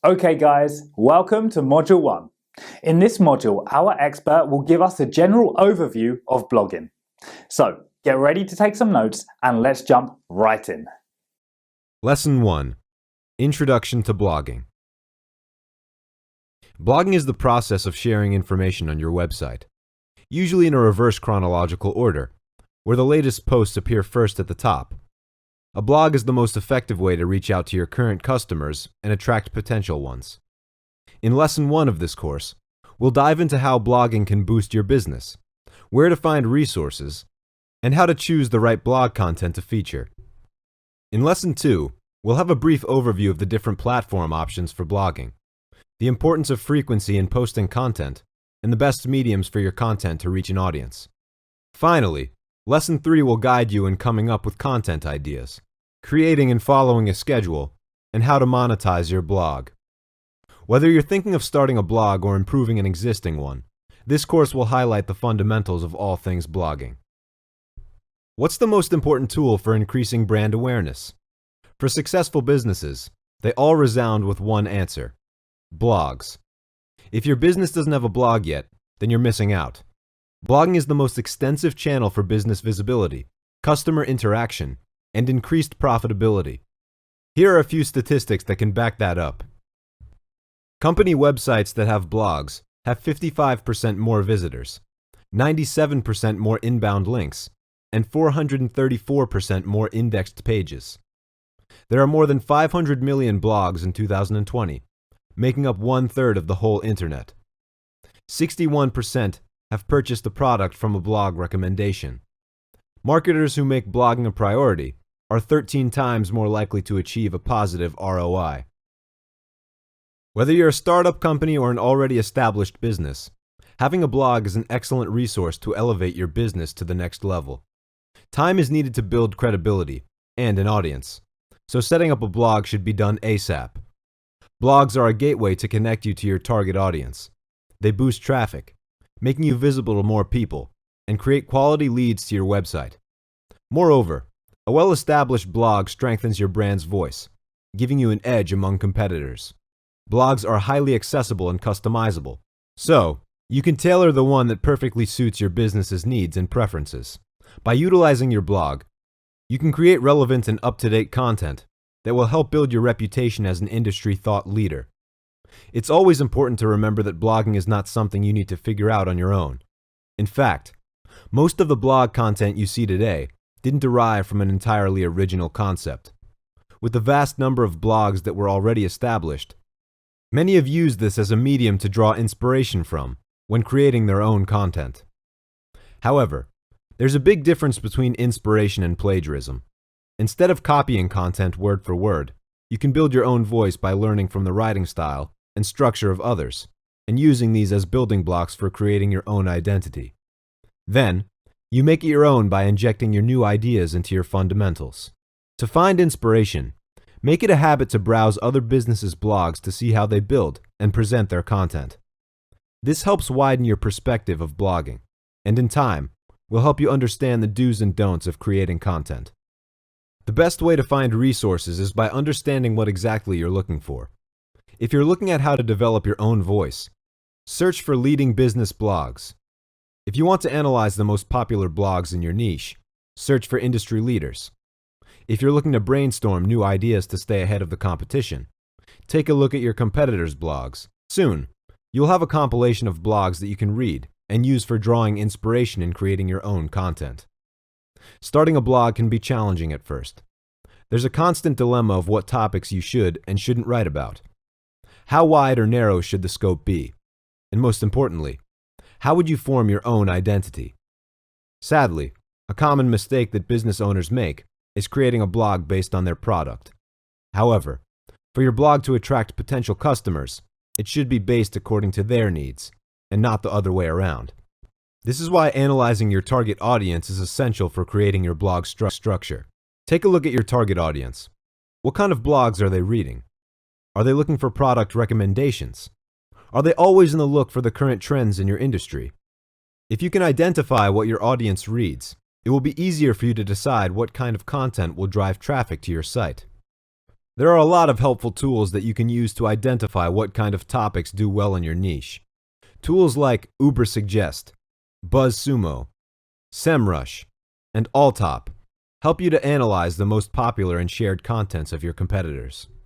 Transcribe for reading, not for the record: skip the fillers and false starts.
Okay guys, welcome to Module 1. In this module, our expert will give us a general overview of blogging. So, get ready to take some notes and let's jump right in. Lesson 1. Introduction to Blogging. Blogging is the process of sharing information on your website, usually in a reverse chronological order, where the latest posts appear first at the top. A blog is the most effective way to reach out to your current customers and attract potential ones. In Lesson 1 of this course, we'll dive into how blogging can boost your business, where to find resources, and how to choose the right blog content to feature. In Lesson 2, we'll have a brief overview of the different platform options for blogging, the importance of frequency in posting content, and the best mediums for your content to reach an audience. Finally, Lesson 3 will guide you in coming up with content ideas, creating and following a schedule, and how to monetize your blog. Whether you're thinking of starting a blog or improving an existing one, this course will highlight the fundamentals of all things blogging. What's the most important tool for increasing brand awareness? For successful businesses, they all resound with one answer: blogs. If your business doesn't have a blog yet, then you're missing out. Blogging is the most extensive channel for business visibility, customer interaction, and increased profitability. Here are a few statistics that can back that up. Company websites that have blogs have 55% more visitors, 97% more inbound links, and 434% more indexed pages. There are more than 500 million blogs in 2020, making up 1/3 of the whole internet. 61% have purchased a product from a blog recommendation. Marketers who make blogging a priority are 13 times more likely to achieve a positive ROI. Whether you're a startup company or an already established business, having a blog is an excellent resource to elevate your business to the next level. Time is needed to build credibility and an audience, so setting up a blog should be done ASAP. Blogs are a gateway to connect you to your target audience. They boost traffic, making you visible to more people, and create quality leads to your website. Moreover, a well-established blog strengthens your brand's voice, giving you an edge among competitors. Blogs are highly accessible and customizable, so you can tailor the one that perfectly suits your business's needs and preferences. By utilizing your blog, you can create relevant and up-to-date content that will help build your reputation as an industry thought leader. It's always important to remember that blogging is not something you need to figure out on your own. In fact, most of the blog content you see today didn't derive from an entirely original concept. With the vast number of blogs that were already established, many have used this as a medium to draw inspiration from when creating their own content. However, there's a big difference between inspiration and plagiarism. Instead of copying content word for word, you can build your own voice by learning from the writing style and structure of others, and using these as building blocks for creating your own identity. Then, you make it your own by injecting your new ideas into your fundamentals. To find inspiration, make it a habit to browse other businesses' blogs to see how they build and present their content. This helps widen your perspective of blogging, and in time, will help you understand the do's and don'ts of creating content. The best way to find resources is by understanding what exactly you're looking for. If you're looking at how to develop your own voice, search for leading business blogs. If you want to analyze the most popular blogs in your niche, search for industry leaders. If you're looking to brainstorm new ideas to stay ahead of the competition, take a look at your competitors' blogs. Soon, you'll have a compilation of blogs that you can read and use for drawing inspiration in creating your own content. Starting a blog can be challenging at first. There's a constant dilemma of what topics you should and shouldn't write about. How wide or narrow should the scope be? And most importantly, how would you form your own identity? Sadly, a common mistake that business owners make is creating a blog based on their product. However, for your blog to attract potential customers, it should be based according to their needs, and not the other way around. This is why analyzing your target audience is essential for creating your blog structure. Take a look at your target audience. What kind of blogs are they reading? Are they looking for product recommendations? Are they always in the look for the current trends in your industry? If you can identify what your audience reads, it will be easier for you to decide what kind of content will drive traffic to your site. There are a lot of helpful tools that you can use to identify what kind of topics do well in your niche. Tools like Ubersuggest, BuzzSumo, SEMrush, and Alltop help you to analyze the most popular and shared contents of your competitors.